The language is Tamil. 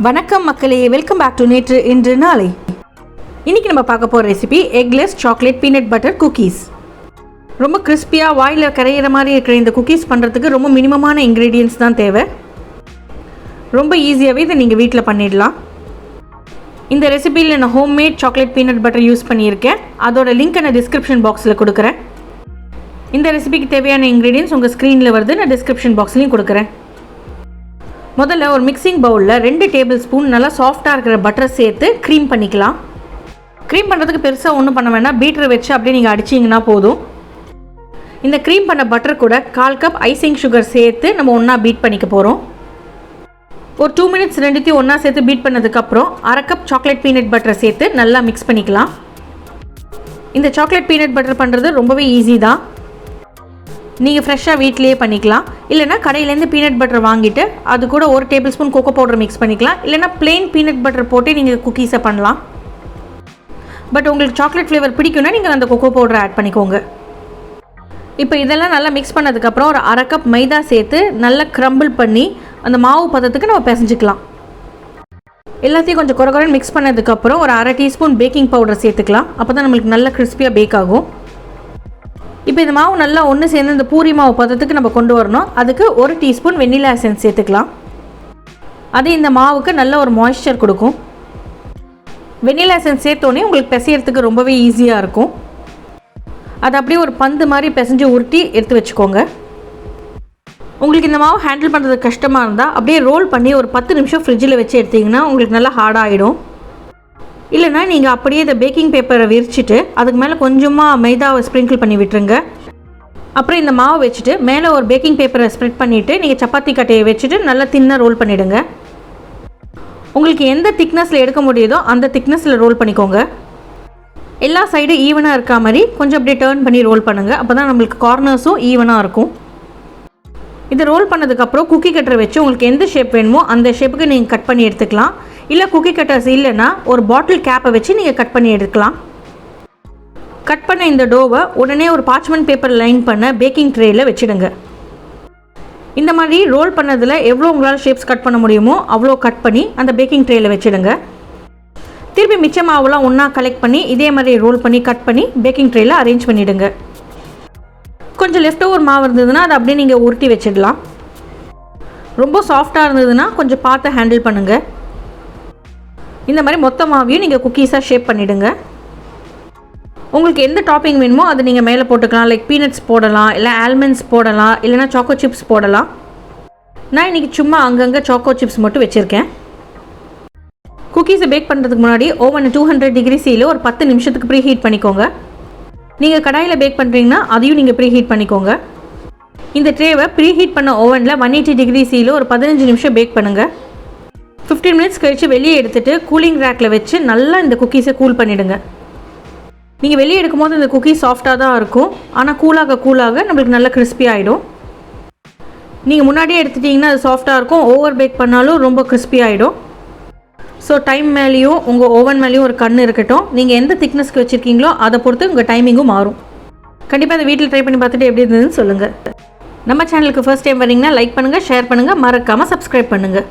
வணக்கம் மக்களே, வெல்கம் பேக் டு நேற்று இன்று நாளை. இன்றைக்கி நம்ம பார்க்க போகிற recipe eggless chocolate peanut butter cookies. ரொம்ப கிறிஸ்பியாக வாயில் கரையிற மாதிரி இருக்கிற இந்த குக்கீஸ் பண்ணுறதுக்கு ரொம்ப மினிமமான இன்க்ரீடியன்ட்ஸ் தான் தேவை. ரொம்ப ஈஸியாகவே இதை நீங்கள் வீட்டில் பண்ணிடலாம். இந்த ரெசிபியில் நான் homemade chocolate peanut butter use பண்ணியிருக்கேன். அதோட லிங்க்கை நான் டிஸ்கிரிப்ஷன் பாக்ஸில் கொடுக்குறேன். இந்த ரெசிபிக்கு தேவையான இன்க்ரீடியன்ட்ஸ் உங்கள் ஸ்க்ரீனில் வருது, நான் டிஸ்கிரிப்ஷன் பாக்ஸ்லையும் கொடுக்குறேன். முதல்ல ஒரு மிக்சிங் பவுலில் 2 டேபிள் ஸ்பூன் நல்லா சாஃப்டாக இருக்கிற பட்டரை சேர்த்து க்ரீம் பண்ணிக்கலாம். க்ரீம் பண்ணுறதுக்கு பெருசாக ஒன்றும் பண்ண வேணாம், பீட்டரை வச்சு அப்படியே நீங்கள் அடிச்சிங்கன்னா போதும். இந்த க்ரீம் பண்ண பட்டர் கூட 1/4 கப் ஐசிங் சுகர் சேர்த்து நம்ம ஒன்றா பீட் பண்ணிக்க போகிறோம். ஒரு 2 மினிட்ஸ் ரெண்டுத்தையும் ஒன்றா சேர்த்து பீட் பண்ணதுக்கப்புறம் 1/2 கப் சாக்லேட் பீனட் பட்டரை சேர்த்து நல்லா மிக்ஸ் பண்ணிக்கலாம். இந்த சாக்லேட் பீனட் பட்டர் பண்ணுறது ரொம்பவே ஈஸி தான். நீங்கள் ஃப்ரெஷ்ஷாக வீட்லேயே பண்ணிக்கலாம். இல்லைனா கடையிலேருந்து பீனட் பட்டர் வாங்கிட்டு அது கூட 1 table spoon cocoa powder mix பண்ணிக்கலாம். இல்லைனா பிளெயின் பீனட் பட்டர் போட்டு நீங்கள் குக்கீஸை பண்ணலாம். பட் உங்களுக்கு சாக்லேட் ஃப்ளேவர் பிடிக்குன்னா நீங்கள் அந்த கோகோ பவுடரை ஆட் பண்ணிக்கோங்க. இப்போ இதெல்லாம் நல்லா மிக்ஸ் பண்ணதுக்கப்புறம் ஒரு 1/2 கப் மைதா சேர்த்து நல்லா க்ரம்பிள் பண்ணி அந்த மாவு பதத்துக்கு நம்ம பிசைஞ்சிக்கலாம். எல்லாத்தையும் கொஞ்சம் குறைன்னு மிக்ஸ் பண்ணதுக்கப்புறம் ஒரு 1/2 டீஸ்பூன் பேக்கிங் பவுடர் சேர்த்துக்கலாம். அப்போ தான் நம்மளுக்கு நல்லா கிறிஸ்பியாக பேக் ஆகும். இப்போ இந்த மாவு நல்லா ஒன்று சேர்ந்து இந்த பூரி மாவு பதத்துக்கு நம்ம கொண்டு வரணும். அதுக்கு 1 டீஸ்பூன் வெண்ணிலா எசன்ஸ் சேர்த்துக்கலாம். அது இந்த மாவுக்கு நல்ல ஒரு மாய்ஸ்சர் கொடுக்கும். வெண்ணிலா எசன்ஸ் சேர்த்தோன்னே உங்களுக்கு பிசையறதுக்கு ரொம்பவே ஈஸியாக இருக்கும். அது அப்படியே ஒரு பந்து மாதிரி பிசைஞ்சு உருட்டி எடுத்து வச்சுக்கோங்க. உங்களுக்கு இந்த மாவு ஹேண்டில் பண்ணுறது கஷ்டமாக இருந்தால் அப்படியே ரோல் பண்ணி ஒரு 10 நிமிஷம் ஃப்ரிட்ஜில் வச்சு எடுத்திங்கன்னா உங்களுக்கு நல்லா ஹார்டாகிடும். இல்லைனா நீங்கள் அப்படியே இந்த பேக்கிங் பேப்பரை விரிச்சிட்டு அதுக்கு மேலே கொஞ்சமாக மைதாவை ஸ்ப்ரிங்கிள் பண்ணி விட்டுருங்க. அப்புறம் இந்த மாவை வச்சுட்டு மேலே ஒரு பேக்கிங் பேப்பரை ஸ்ப்ரெட் பண்ணிவிட்டு நீங்கள் சப்பாத்தி கட்டையை வச்சுட்டு நல்லா தின்னாக ரோல் பண்ணிவிடுங்க. உங்களுக்கு எந்த திக்னஸில் எடுக்க முடியுதோ அந்த திக்னஸில் ரோல் பண்ணிக்கோங்க. எல்லா சைடும் ஈவனாக இருக்கா மாதிரி கொஞ்சம் அப்படியே டர்ன் பண்ணி ரோல் பண்ணுங்கள். அப்போ தான் நம்மளுக்கு கார்னர்ஸும் ஈவனாக இருக்கும். இதை ரோல் பண்ணதுக்கப்புறம் குக்கி கட்டரை வச்சு உங்களுக்கு எந்த ஷேப் வேணுமோ அந்த ஷேப்புக்கு நீங்கள் கட் பண்ணி எடுத்துக்கலாம். இல்லை குக்கி கட்டர்ஸ் இல்லைன்னா ஒரு பாட்டில் கேப்பை வச்சு நீங்கள் கட் பண்ணி எடுக்கலாம். கட் பண்ண இந்த டோவை உடனே ஒரு பார்ச்மெண்ட் பேப்பர் லைன் பண்ண பேக்கிங் ட்ரேயில் வச்சுடுங்க. இந்த மாதிரி ரோல் பண்ணதில் எவ்வளோ உங்களால் ஷேப்ஸ் கட் பண்ண முடியுமோ அவ்வளோ கட் பண்ணி அந்த பேக்கிங் ட்ரேயில் வச்சுடுங்க. திருப்பி மிச்ச மாவுலாம் ஒன்றா கலெக்ட் பண்ணி இதே மாதிரி ரோல் பண்ணி கட் பண்ணி பேக்கிங் ட்ரேயில் அரேஞ்ச் பண்ணிவிடுங்க. கொஞ்சம் லெஃப்ட் ஓவர் மாவு இருந்ததுன்னா அதை அப்படியே நீங்கள் உருட்டி வச்சிடலாம். ரொம்ப சாஃப்டாக இருந்ததுன்னா கொஞ்சம் பார்த்து ஹேண்டில் பண்ணுங்கள். இந்த மாதிரி மொத்த மாவையும் நீங்கள் குக்கீஸாக ஷேப் பண்ணிவிடுங்க. உங்களுக்கு எந்த டாப்பிங் வேணுமோ அதை நீங்கள் மேலே போட்டுக்கலாம். லைக் பீனட்ஸ் போடலாம், இல்லை ஆல்மண்ட்ஸ் போடலாம், இல்லைனா சாக்கோ சிப்ஸ் போடலாம். நான் இன்றைக்கி சும்மா அங்கங்கே சாக்கோ சிப்ஸ் மட்டும் வச்சுருக்கேன். குக்கீஸை பேக் பண்ணுறதுக்கு முன்னாடி ஓவனை 200 டிகிரி சீல ஒரு 10 நிமிஷத்துக்கு ப்ரீ ஹீட் பண்ணிக்கோங்க. நீங்கள் கடாயில் பேக் பண்ணுறீங்கன்னா அதையும் நீங்கள் ப்ரீ ஹீட் பண்ணிக்கோங்க. இந்த ட்ரேவை ப்ரீ ஹீட் பண்ண ஓவனில் 180 டிகிரி சீல ஒரு 15 நிமிஷம் பேக் பண்ணுங்கள். 15 மினிட்ஸ் கழித்து வெளியே எடுத்துகிட்டு கூலிங் ரேக்கில் வச்சு நல்லா இந்த குக்கீஸை கூல் பண்ணிவிடுங்க. நீங்கள் வெளியே எடுக்கும்போது இந்த குக்கீஸ் சாஃப்டாக தான் இருக்கும். ஆனால் கூலாக நம்மளுக்கு நல்லா கிறிஸ்பி ஆகிடும். நீங்கள் முன்னாடியே எடுத்துட்டிங்கன்னா அது சாஃப்டாக இருக்கும். ஓவர் பேக் பண்ணாலும் ரொம்ப கிறிஸ்பி ஆகிடும். ஸோ டைம் மேலேயும் உங்கள் ஓவன் மேலேயும் ஒரு கண் இருக்கட்டும். நீங்கள் எந்த திக்னஸ்க்கு வச்சுருக்கீங்களோ அதை பொறுத்து உங்கள் டைமிங்கும் மாறும். கண்டிப்பாக அதை வீட்டில் ட்ரை பண்ணி பார்த்துட்டு எப்படி இருந்ததுன்னு சொல்லுங்கள். நம்ம சேனலுக்கு ஃபர்ஸ்ட் டைம் வரீங்கன்னா லைக் பண்ணுங்கள், ஷேர் பண்ணுங்கள், மறக்காமல் சப்ஸ்கிரைப் பண்ணுங்கள்.